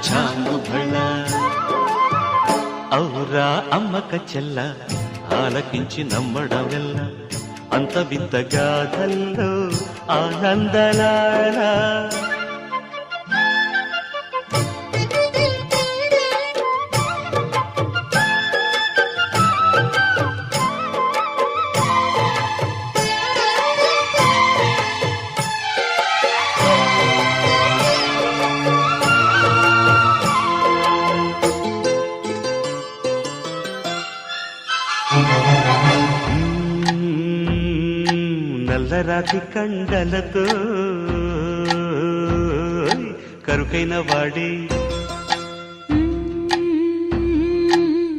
చాంగుబళ ఔరా అమ్మక చెల్ల ఆలకించి నమ్మడమెల్ల అంత వింత గాథల్లో ఆనందలారా నల్లరాతి కండలతో కరుకైన వాడే